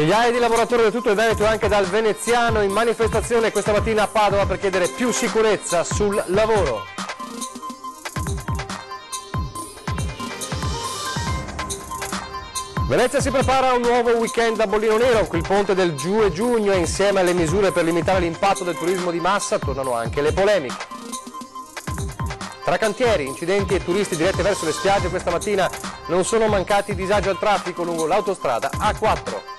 Migliaia di lavoratori da tutto il Veneto e anche dal veneziano in manifestazione questa mattina a Padova per chiedere più sicurezza sul lavoro. Venezia si prepara a un nuovo weekend a bollino nero, il ponte del giù e giugno e insieme alle misure per limitare l'impatto del turismo di massa tornano anche le polemiche. Tra cantieri, incidenti e turisti diretti verso le spiagge questa mattina non sono mancati disagi al traffico lungo l'autostrada A4.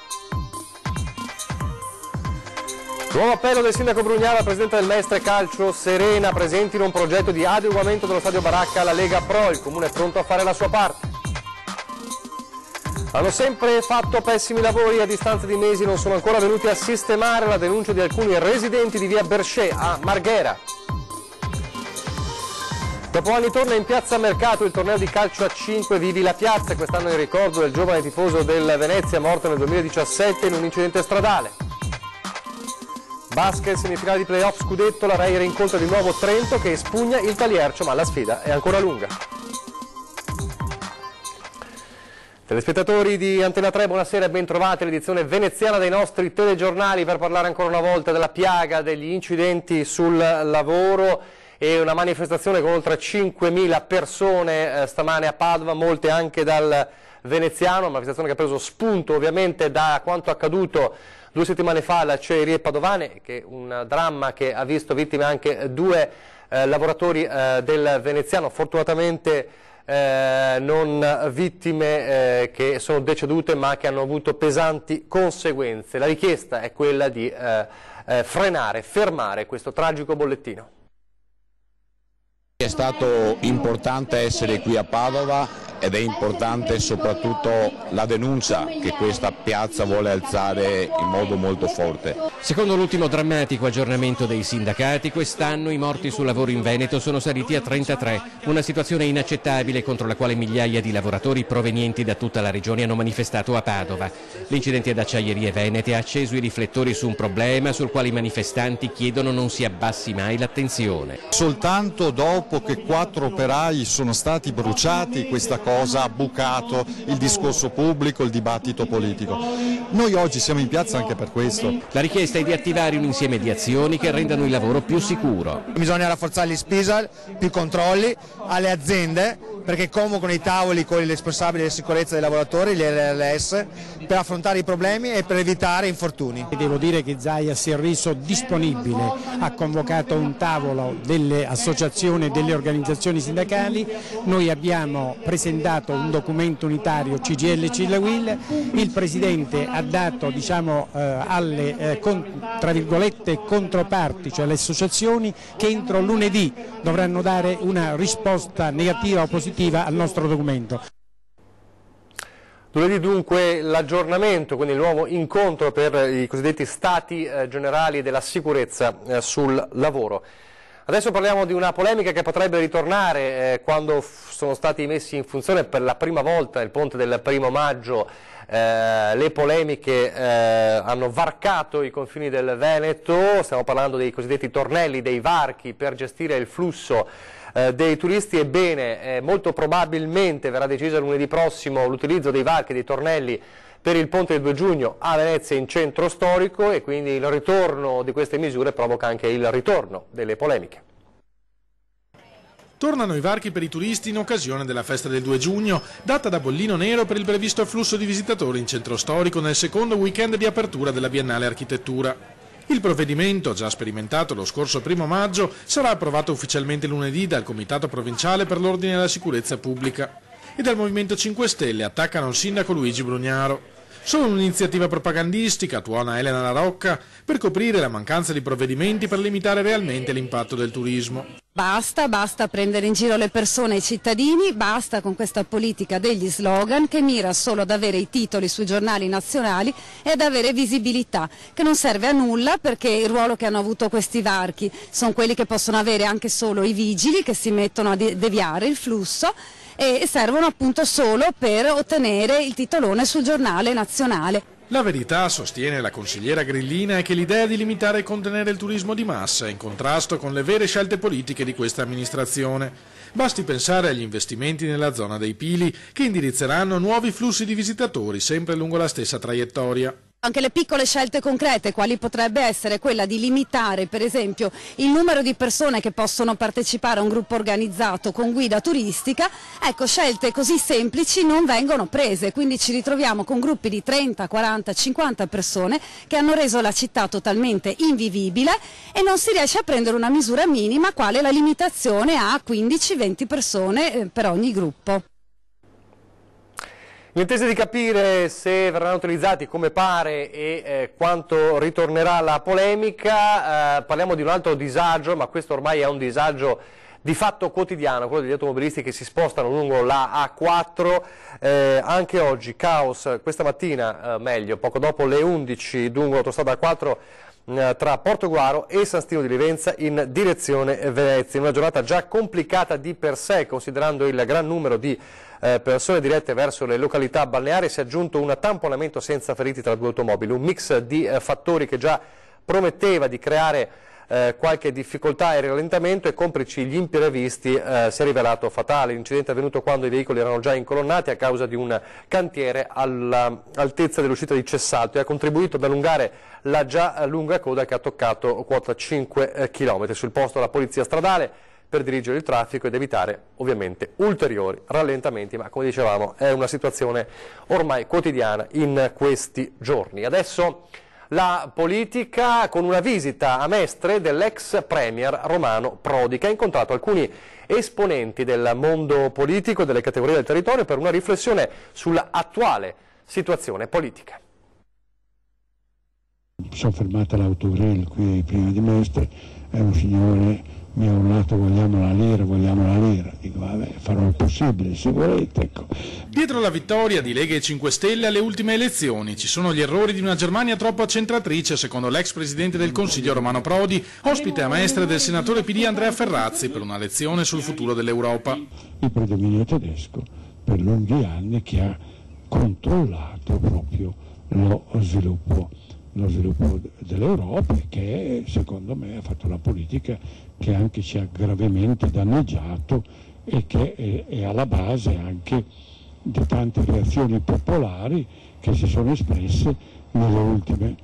Nuovo appello del sindaco Brugnaro al presidente del Mestre Calcio Serena, presentino un progetto di adeguamento dello stadio Baracca alla Lega Pro, il comune è pronto a fare la sua parte. Hanno sempre fatto pessimi lavori e a distanza di mesi non sono ancora venuti a sistemare la denuncia di alcuni residenti di via Berchet a Marghera. Dopo anni torna in piazza Mercato il torneo di calcio a 5 Vivi la Piazza, quest'anno in ricordo del giovane tifoso del Venezia morto nel 2017 in un incidente stradale. Basket, semifinale di playoff scudetto, la Reire incontra di nuovo Trento che espugna il Taliercio, ma la sfida è ancora lunga. Telespettatori di Antena 3, buonasera e ben trovati all'edizione veneziana dei nostri telegiornali per parlare ancora una volta della piaga degli incidenti sul lavoro e una manifestazione con oltre 5.000 persone stamane a Padova, molte anche dal veneziano, una manifestazione che ha preso spunto ovviamente da quanto accaduto 2 settimane fa alle acciaierie padovane, che è un dramma che ha visto vittime anche 2 lavoratori del veneziano, fortunatamente non vittime che sono decedute ma che hanno avuto pesanti conseguenze. La richiesta è quella di fermare questo tragico bollettino. È stato importante essere qui a Padova ed è importante soprattutto la denuncia che questa piazza vuole alzare in modo molto forte. Secondo l'ultimo drammatico aggiornamento dei sindacati, quest'anno i morti sul lavoro in Veneto sono saliti a 33, una situazione inaccettabile contro la quale migliaia di lavoratori provenienti da tutta la regione hanno manifestato a Padova. L'incidente ad Acciaierie Venete ha acceso i riflettori su un problema sul quale i manifestanti chiedono non si abbassi mai l'attenzione. Soltanto dopo che 4 operai sono stati bruciati questa cosa ha bucato il discorso pubblico, il dibattito politico. Noi oggi siamo in piazza anche per questo. La richiesta è di attivare un insieme di azioni che rendano il lavoro più sicuro. Bisogna rafforzare gli SPISAL, più controlli alle aziende, perché convocano i tavoli con i responsabili della sicurezza dei lavoratori, gli RLS, per affrontare i problemi e per evitare infortuni. Devo dire che Zaia si è reso disponibile, ha convocato un tavolo delle associazioni e delle organizzazioni sindacali, noi abbiamo presentato un documento unitario CGIL e CIL-UIL, il Presidente ha dato alle tra virgolette controparti, cioè le associazioni, che entro lunedì dovranno dare una risposta negativa o positiva al nostro documento. Lunedì dunque l'aggiornamento, quindi il nuovo incontro per i cosiddetti stati generali della sicurezza sul lavoro. Adesso parliamo di una polemica che potrebbe ritornare quando sono stati messi in funzione per la prima volta il ponte del 1° maggio. Le polemiche hanno varcato i confini del Veneto, stiamo parlando dei cosiddetti tornelli, dei varchi per gestire il flusso dei turisti. Ebbene, molto probabilmente verrà deciso lunedì prossimo l'utilizzo dei varchi, dei tornelli per il ponte del 2 giugno a Venezia in centro storico e quindi il ritorno di queste misure provoca anche il ritorno delle polemiche. Tornano i varchi per i turisti in occasione della festa del 2 giugno, data da bollino nero per il previsto afflusso di visitatori in centro storico nel secondo weekend di apertura della Biennale Architettura. Il provvedimento, già sperimentato lo scorso 1° maggio, sarà approvato ufficialmente lunedì dal Comitato Provinciale per l'Ordine e la Sicurezza Pubblica e dal Movimento 5 Stelle attaccano il sindaco Luigi Brugnaro. Solo un'iniziativa propagandistica, tuona Elena La Rocca, per coprire la mancanza di provvedimenti per limitare realmente l'impatto del turismo. Basta prendere in giro le persone e i cittadini, basta con questa politica degli slogan che mira solo ad avere i titoli sui giornali nazionali e ad avere visibilità, che non serve a nulla perché il ruolo che hanno avuto questi varchi sono quelli che possono avere anche solo i vigili che si mettono a deviare il flusso e servono appunto solo per ottenere il titolone sul giornale nazionale. La verità, sostiene la consigliera Grillina, è che l'idea di limitare e contenere il turismo di massa è in contrasto con le vere scelte politiche di questa amministrazione. Basti pensare agli investimenti nella zona dei Pili che indirizzeranno nuovi flussi di visitatori sempre lungo la stessa traiettoria. Anche le piccole scelte concrete, quali potrebbe essere quella di limitare per esempio il numero di persone che possono partecipare a un gruppo organizzato con guida turistica, ecco, scelte così semplici non vengono prese, quindi ci ritroviamo con gruppi di 30, 40, 50 persone che hanno reso la città totalmente invivibile e non si riesce a prendere una misura minima quale la limitazione a 15-20 persone per ogni gruppo. In attesa di capire se verranno utilizzati come pare e quanto ritornerà la polemica, parliamo di un altro disagio, ma questo ormai è un disagio di fatto quotidiano, quello degli automobilisti che si spostano lungo la A4, anche oggi caos, questa mattina meglio, poco dopo le 11 lungo l'autostrada A4 tra Portogruaro e San Stino di Livenza in direzione Venezia, in una giornata già complicata di per sé, considerando il gran numero di persone dirette verso le località balneari. Si è aggiunto un tamponamento senza feriti tra due automobili, un mix di fattori che già prometteva di creare qualche difficoltà e rallentamento, e complici gli imprevisti si è rivelato fatale. L'incidente è avvenuto quando i veicoli erano già incolonnati a causa di un cantiere all'altezza dell'uscita di Cessalto e ha contribuito ad allungare la già lunga coda che ha toccato quota 5 km. Sul posto la polizia stradale per dirigere il traffico ed evitare ovviamente ulteriori rallentamenti, ma come dicevamo è una situazione ormai quotidiana in questi giorni. Adesso la politica, con una visita a Mestre dell'ex premier Romano Prodi, che ha incontrato alcuni esponenti del mondo politico e delle categorie del territorio per una riflessione sull'attuale situazione politica. Sono fermata l'autorail qui prima di Mestre, è un signore, mi ha urlato vogliamo la lira, dico vabbè farò il possibile, sicuramente, ecco. Dietro la vittoria di Lega e 5 Stelle alle ultime elezioni ci sono gli errori di una Germania troppo accentratrice, secondo l'ex presidente del Consiglio Romano Prodi, ospite a Mestre del senatore PD Andrea Ferrazzi per una lezione sul futuro dell'Europa. Il predominio tedesco per lunghi anni che ha controllato proprio lo sviluppo dell'Europa, che secondo me ha fatto una politica che anche ci ha gravemente danneggiato e che è alla base anche di tante reazioni popolari che si sono espresse nelle ultime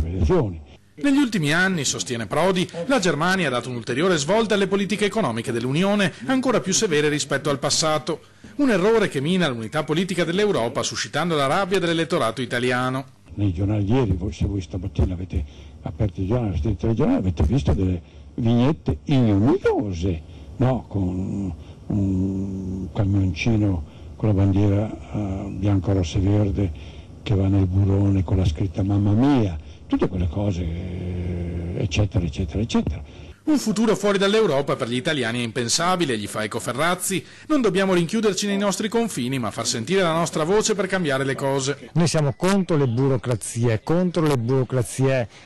elezioni. Negli ultimi anni, sostiene Prodi, la Germania ha dato un'ulteriore svolta alle politiche economiche dell'Unione, ancora più severe rispetto al passato. Un errore che mina l'unità politica dell'Europa, suscitando la rabbia dell'elettorato italiano. Nei giornali ieri, se voi stamattina avete aperto il giornale, il telegiornale, avete visto delle vignette ignominiose, no? Con un camioncino con la bandiera bianco, rosso e verde che va nel burrone con la scritta mamma mia, tutte quelle cose, eccetera, eccetera, eccetera. Un futuro fuori dall'Europa per gli italiani è impensabile, gli fa eco Ferrazzi. Non dobbiamo rinchiuderci nei nostri confini, ma far sentire la nostra voce per cambiare le cose. Noi siamo contro le burocrazie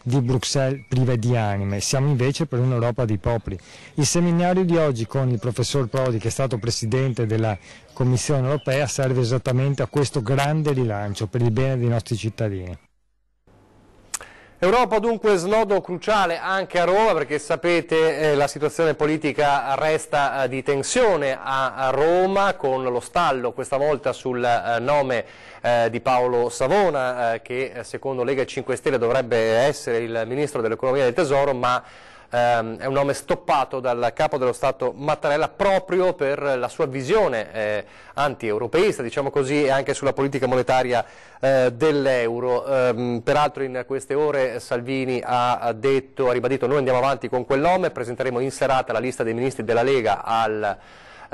di Bruxelles prive di anime, siamo invece per un'Europa dei popoli. Il seminario di oggi con il professor Prodi, che è stato presidente della Commissione europea, serve esattamente a questo grande rilancio per il bene dei nostri cittadini. Europa dunque snodo cruciale anche a Roma, perché sapete la situazione politica resta di tensione a Roma, con lo stallo questa volta sul nome di Paolo Savona, che secondo Lega e 5 Stelle dovrebbe essere il ministro dell'economia e del tesoro, ma è un nome stoppato dal capo dello Stato Mattarella proprio per la sua visione anti-europeista, diciamo così, e anche sulla politica monetaria dell'euro. Peraltro in queste ore Salvini ha ribadito noi andiamo avanti con quel nome, presenteremo in serata la lista dei ministri della Lega al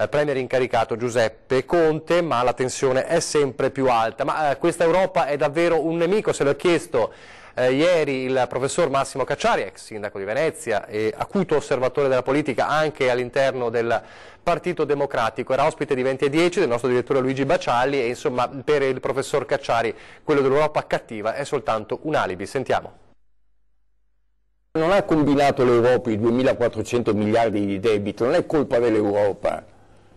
premier incaricato Giuseppe Conte, ma la tensione è sempre più alta. Ma questa Europa è davvero un nemico? Se l'ho chiesto ieri il professor Massimo Cacciari, ex sindaco di Venezia e acuto osservatore della politica anche all'interno del Partito Democratico. Era ospite di 20 e 10 del nostro direttore Luigi Bacialli e insomma per il professor Cacciari quello dell'Europa cattiva è soltanto un alibi. Sentiamo. Non ha combinato l'Europa i 2.400 miliardi di debito, non è colpa dell'Europa.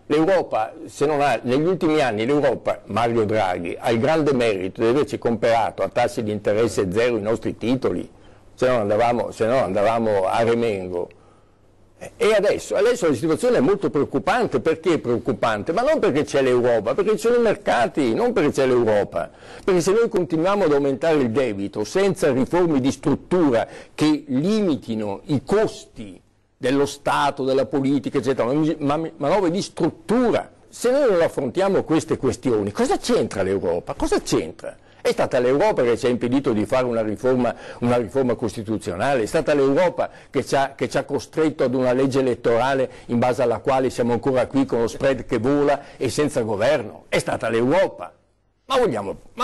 L'Europa, se non ha, negli ultimi anni l'Europa, Mario Draghi, ha il grande merito di averci comperato a tassi di interesse zero i nostri titoli, se no andavamo a remengo. E adesso la situazione è molto preoccupante. Perché è preoccupante? Ma non perché c'è l'Europa, perché ci sono i mercati, non perché c'è l'Europa. Perché se noi continuiamo ad aumentare il debito senza riforme di struttura che limitino i costi dello Stato, della politica, eccetera, manovre di struttura, se noi non affrontiamo queste questioni, cosa c'entra l'Europa? Cosa c'entra? È stata l'Europa che ci ha impedito di fare una riforma costituzionale, è stata l'Europa che ci ha costretto ad una legge elettorale in base alla quale siamo ancora qui con lo spread che vola e senza governo, è stata l'Europa. Ma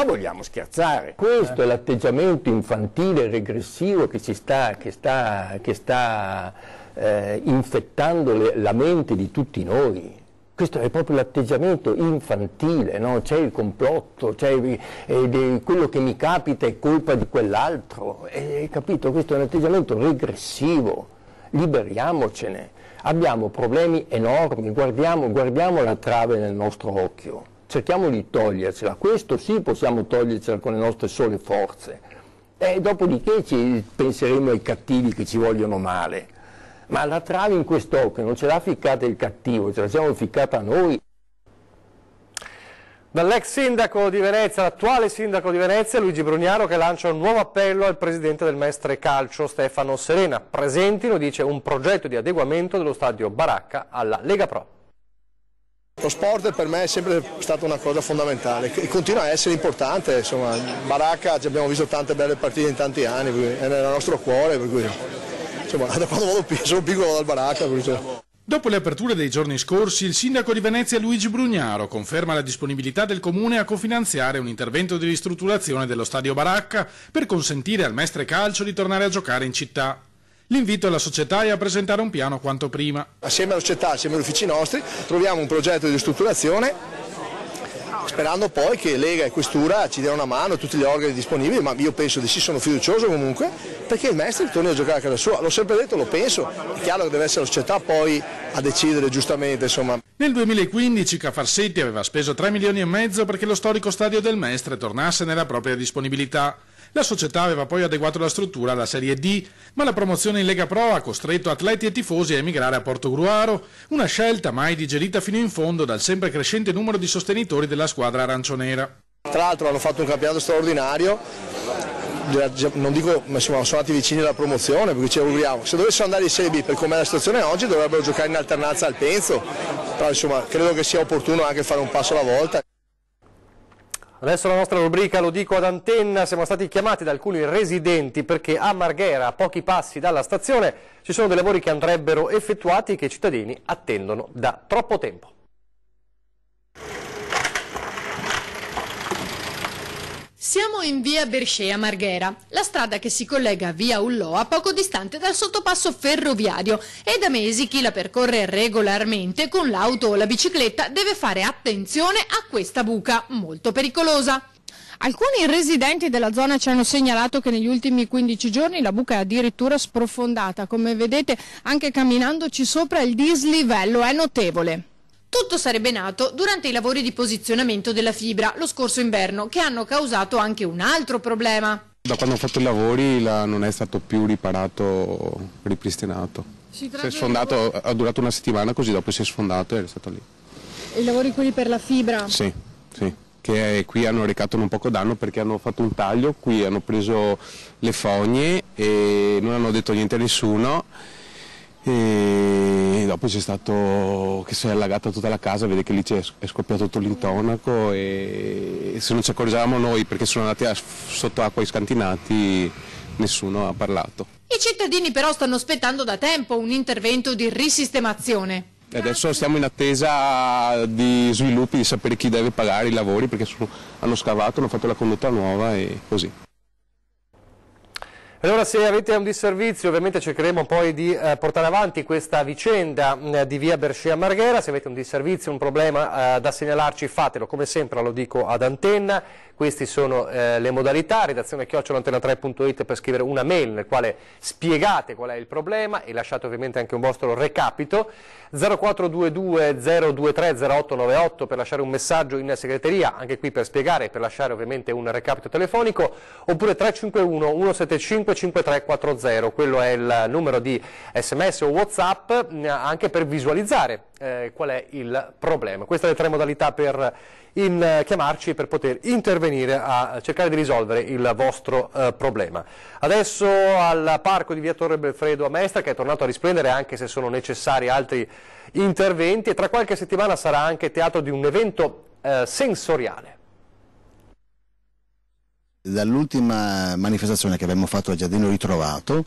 vogliamo scherzare? Questo è l'atteggiamento infantile e regressivo che sta infettando la mente di tutti noi. Questo è proprio l'atteggiamento infantile, no? C'è il complotto, quello che mi capita è colpa di quell'altro, capito? Questo è un atteggiamento regressivo, liberiamocene, abbiamo problemi enormi, guardiamo la trave nel nostro occhio, cerchiamo di togliercela, questo sì possiamo togliercela con le nostre sole forze, dopodiché penseremo ai cattivi che ci vogliono male. Ma la trave in quest'occhio non ce l'ha ficcata il cattivo, ce la siamo ficcata noi. Dall'ex sindaco di Venezia, l'attuale sindaco di Venezia, Luigi Brugnaro, che lancia un nuovo appello al presidente del Mestre Calcio, Stefano Serena. Presentino, dice, un progetto di adeguamento dello stadio Baracca alla Lega Pro. Lo sport per me è sempre stata una cosa fondamentale e continua a essere importante, insomma, Baracca abbiamo visto tante belle partite in tanti anni, è nel nostro cuore, per cui insomma, da quando sono piccolo dal Baracca. Dopo le aperture dei giorni scorsi, il sindaco di Venezia Luigi Brugnaro conferma la disponibilità del comune a cofinanziare un intervento di ristrutturazione dello stadio Baracca per consentire al Mestre Calcio di tornare a giocare in città. L'invito alla società è a presentare un piano quanto prima. Assieme alla società, assieme agli uffici nostri, troviamo un progetto di ristrutturazione, sperando poi che Lega e Questura ci diano una mano, tutti gli organi disponibili, ma io penso di sì, sono fiducioso comunque, perché il Mestre torni a giocare a casa sua. L'ho sempre detto, lo penso, è chiaro che deve essere la società poi a decidere giustamente, insomma. Nel 2015 Cafarsetti aveva speso 3,5 milioni perché lo storico stadio del Mestre tornasse nella propria disponibilità. La società aveva poi adeguato la struttura alla Serie D, ma la promozione in Lega Pro ha costretto atleti e tifosi a emigrare a Portogruaro, una scelta mai digerita fino in fondo dal sempre crescente numero di sostenitori della squadra arancionera. Tra l'altro hanno fatto un campionato straordinario, non dico, ma insomma, sono andati vicini alla promozione, perché ci auguriamo. Se dovessero andare in Serie B per com'è la situazione oggi dovrebbero giocare in alternanza al Penzo, però insomma credo che sia opportuno anche fare un passo alla volta. Adesso la nostra rubrica Lo dico ad Antenna, siamo stati chiamati da alcuni residenti perché a Marghera, a pochi passi dalla stazione, ci sono dei lavori che andrebbero effettuati e che i cittadini attendono da troppo tempo. Siamo in via Bercea Marghera, la strada che si collega a via Ulloa poco distante dal sottopasso ferroviario e da mesi chi la percorre regolarmente con l'auto o la bicicletta deve fare attenzione a questa buca molto pericolosa. Alcuni residenti della zona ci hanno segnalato che negli ultimi 15 giorni la buca è addirittura sprofondata, come vedete anche camminandoci sopra il dislivello è notevole. Tutto sarebbe nato durante i lavori di posizionamento della fibra lo scorso inverno, che hanno causato anche un altro problema. Da quando hanno fatto i lavori non è stato più riparato, ripristinato. Si è sfondato, ha durato una settimana, così dopo si è sfondato e è stato lì. I lavori quelli per la fibra? Sì, sì. Che qui hanno recato un poco danno perché hanno fatto un taglio, qui hanno preso le fogne e non hanno detto niente a nessuno. E dopo c'è stato che si è allagata tutta la casa, vede che lì è scoppiato tutto l'intonaco e se non ci accorgevamo noi perché sono andati sotto acqua i scantinati nessuno ha parlato. I cittadini però stanno aspettando da tempo un intervento di risistemazione. E adesso stiamo in attesa di sviluppi, di sapere chi deve pagare i lavori perché hanno scavato, hanno fatto la condotta nuova e così. Allora se avete un disservizio ovviamente cercheremo poi di portare avanti questa vicenda di via Bercea Marghera, se avete un disservizio, un problema da segnalarci fatelo come sempre, lo dico ad Antenna. Queste sono le modalità, redazione@antena3.it per scrivere una mail nel quale spiegate qual è il problema e lasciate ovviamente anche un vostro recapito. 0422 023 0898 per lasciare un messaggio in segreteria, anche qui per spiegare e per lasciare ovviamente un recapito telefonico, oppure 351 175 5340, quello è il numero di SMS o WhatsApp, anche per visualizzare qual è il problema. Queste sono le 3 modalità per chiamarci per poter intervenire a cercare di risolvere il vostro problema. Adesso al parco di via Torre Belfredo a Mestre, che è tornato a risplendere anche se sono necessari altri interventi, e tra qualche settimana sarà anche teatro di un evento sensoriale. Dall'ultima manifestazione che abbiamo fatto al Giardino Ritrovato,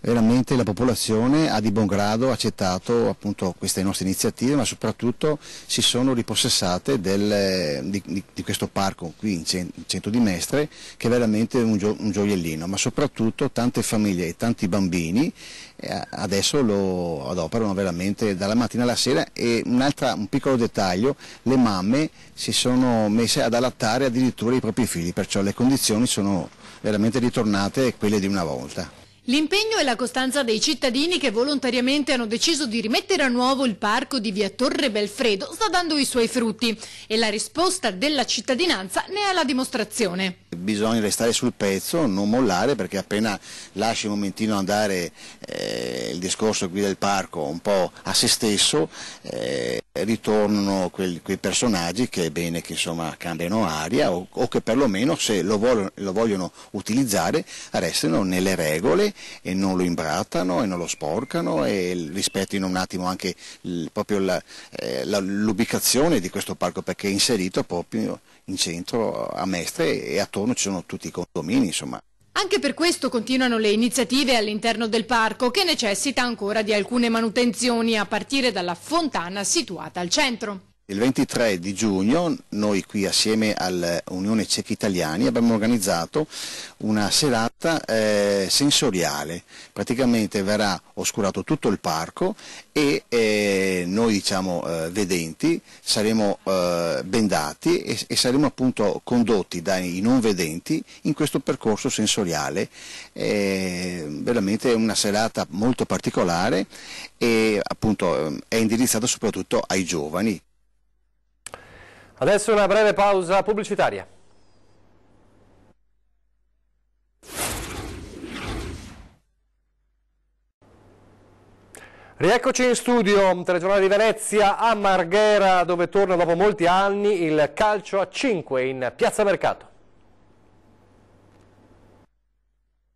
veramente la popolazione ha di buon grado accettato appunto queste nostre iniziative, ma soprattutto si sono ripossessate di questo parco qui in centro di Mestre, che è veramente un gioiellino, ma soprattutto tante famiglie e tanti bambini adesso lo adoperano veramente dalla mattina alla sera. E un piccolo dettaglio: le mamme si sono messe ad allattare addirittura i propri figli, perciò le condizioni sono veramente ritornate quelle di una volta. L'impegno e la costanza dei cittadini che volontariamente hanno deciso di rimettere a nuovo il parco di via Torre Belfredo sta dando i suoi frutti, e la risposta della cittadinanza ne è la dimostrazione. Bisogna restare sul pezzo, non mollare, perché appena lasci un momentino andare il discorso qui del parco un po' a se stesso, ritornano quei personaggi che è bene che insomma cambiano aria, o che perlomeno, se lo vogliono utilizzare, restino nelle regole e non lo imbrattano e non lo sporcano, e rispettino un attimo anche proprio l'ubicazione di questo parco, perché è inserito proprio in centro a Mestre e attorno ci sono tutti i condomini, insomma. Anche per questo continuano le iniziative all'interno del parco, che necessita ancora di alcune manutenzioni, a partire dalla fontana situata al centro. Il 23 di giugno noi qui assieme all'Unione Ciechi Italiani abbiamo organizzato una serata sensoriale. Praticamente verrà oscurato tutto il parco e noi vedenti saremo bendati e saremo appunto condotti dai non vedenti in questo percorso sensoriale. Veramente è una serata molto particolare e appunto è indirizzata soprattutto ai giovani. Adesso una breve pausa pubblicitaria. Rieccoci in studio, telegiornale di Venezia a Marghera, dove torna dopo molti anni il calcio a 5 in Piazza Mercato.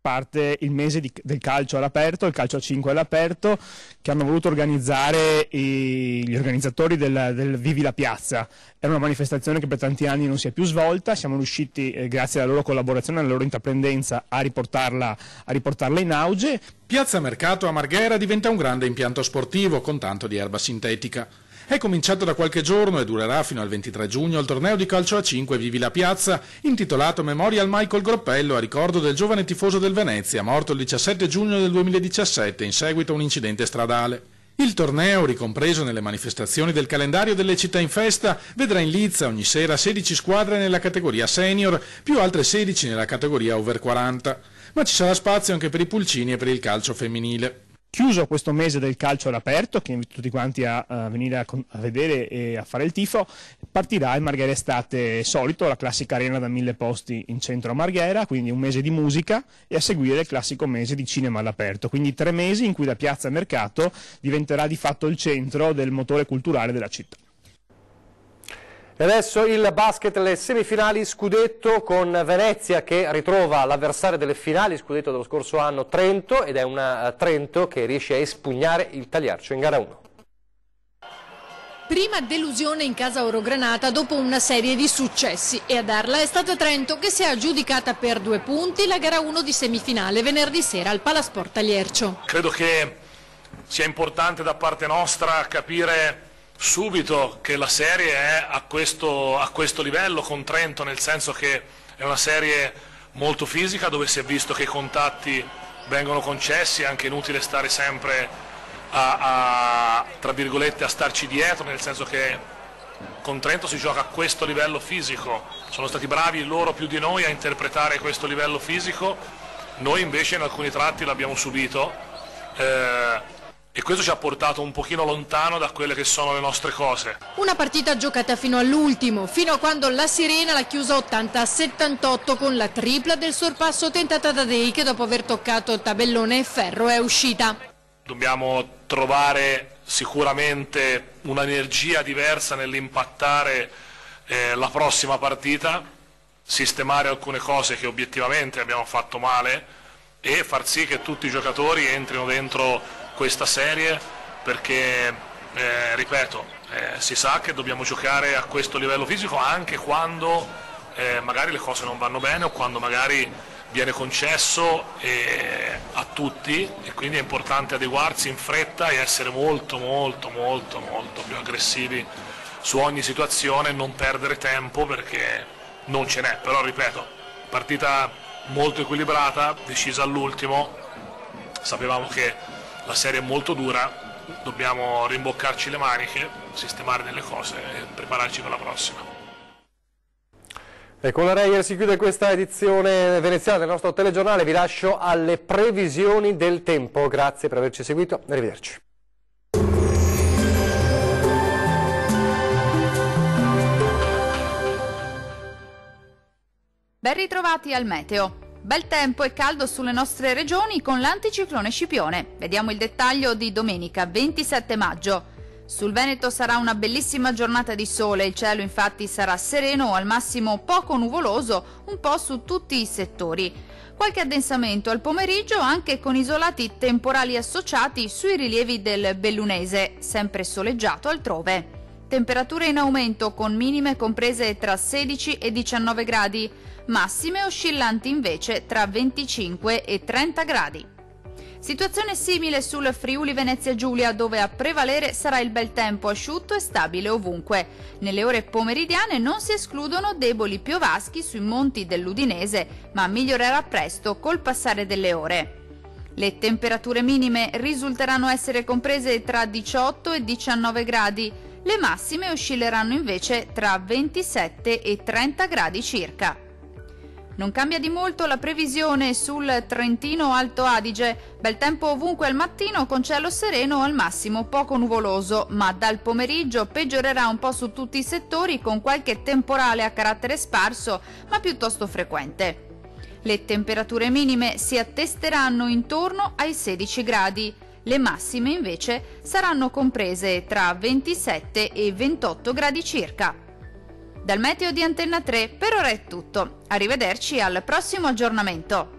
Parte il mese del calcio all'aperto, il calcio a 5 all'aperto, che hanno voluto organizzare gli organizzatori del Vivi la Piazza. È una manifestazione che per tanti anni non si è più svolta, siamo riusciti grazie alla loro collaborazione e alla loro intraprendenza a riportarla in auge. Piazza Mercato a Marghera diventa un grande impianto sportivo con tanto di erba sintetica. È cominciato da qualche giorno e durerà fino al 23 giugno il torneo di calcio a 5 Vivi la Piazza, intitolato Memorial Michael Groppello, a ricordo del giovane tifoso del Venezia, morto il 17 giugno del 2017 in seguito a un incidente stradale. Il torneo, ricompreso nelle manifestazioni del calendario delle città in festa, vedrà in lizza ogni sera 16 squadre nella categoria senior, più altre 16 nella categoria over 40. Ma ci sarà spazio anche per i pulcini e per il calcio femminile. Chiuso questo mese del calcio all'aperto, che invito tutti quanti a venire a vedere e a fare il tifo, partirà il Marghera Estate solito, la classica arena da 1000 posti in centro a Marghera, quindi un mese di musica, e a seguire il classico mese di cinema all'aperto, quindi 3 mesi in cui la Piazza Mercato diventerà di fatto il centro del motore culturale della città. E adesso il basket, le semifinali scudetto, con Venezia che ritrova l'avversario delle finali scudetto dello scorso anno, Trento, ed è una Trento che riesce a espugnare il Tagliarcio in gara 1. Prima delusione in casa Orogranata dopo una serie di successi, e a darla è stata Trento, che si è aggiudicata per 2 punti la gara 1 di semifinale venerdì sera al Palasport a Liercio. Credo che sia importante da parte nostra capire subito che la serie è a questo livello con Trento, nel senso che è una serie molto fisica, dove si è visto che i contatti vengono concessi, è anche inutile stare sempre tra virgolette a starci dietro, nel senso che con Trento si gioca a questo livello fisico, sono stati bravi loro più di noi a interpretare questo livello fisico, noi invece in alcuni tratti l'abbiamo subito e questo ci ha portato un pochino lontano da quelle che sono le nostre cose. Una partita giocata fino all'ultimo, fino a quando la Sirena l'ha chiusa 80-78 con la tripla del sorpasso tentata da Dei, che dopo aver toccato tabellone e ferro è uscita. Dobbiamo trovare sicuramente un'energia diversa nell'impattare la prossima partita, sistemare alcune cose che obiettivamente abbiamo fatto male e far sì che tutti i giocatori entrino dentro questa serie, perché ripeto, si sa che dobbiamo giocare a questo livello fisico anche quando magari le cose non vanno bene o quando magari viene concesso a tutti, e quindi è importante adeguarsi in fretta e essere molto più aggressivi su ogni situazione e non perdere tempo, perché non ce n'è. Però ripeto, partita molto equilibrata, decisa all'ultimo, sapevamo che la serie è molto dura, dobbiamo rimboccarci le maniche, sistemare delle cose e prepararci per la prossima. E con la Reyer si chiude questa edizione veneziana del nostro telegiornale. Vi lascio alle previsioni del tempo. Grazie per averci seguito, arrivederci. Ben ritrovati al meteo. Bel tempo e caldo sulle nostre regioni con l'anticiclone Scipione. Vediamo il dettaglio di domenica 27 maggio. Sul Veneto sarà una bellissima giornata di sole, il cielo infatti sarà sereno o al massimo poco nuvoloso un po' su tutti i settori. Qualche addensamento al pomeriggio anche con isolati temporali associati sui rilievi del Bellunese, sempre soleggiato altrove. Temperature in aumento con minime comprese tra 16 e 19 gradi, massime oscillanti invece tra 25 e 30 gradi. Situazione simile sul Friuli Venezia Giulia, dove a prevalere sarà il bel tempo asciutto e stabile ovunque. Nelle ore pomeridiane non si escludono deboli piovaschi sui monti dell'Udinese, ma migliorerà presto col passare delle ore. Le temperature minime risulteranno essere comprese tra 18 e 19 gradi, le massime oscilleranno invece tra 27 e 30 gradi circa. Non cambia di molto la previsione sul Trentino Alto Adige, bel tempo ovunque al mattino con cielo sereno al massimo poco nuvoloso, ma dal pomeriggio peggiorerà un po' su tutti i settori con qualche temporale a carattere sparso ma piuttosto frequente. Le temperature minime si attesteranno intorno ai 16 gradi, le massime invece saranno comprese tra 27 e 28 gradi circa. Dal meteo di Antenna 3 per ora è tutto. Arrivederci al prossimo aggiornamento.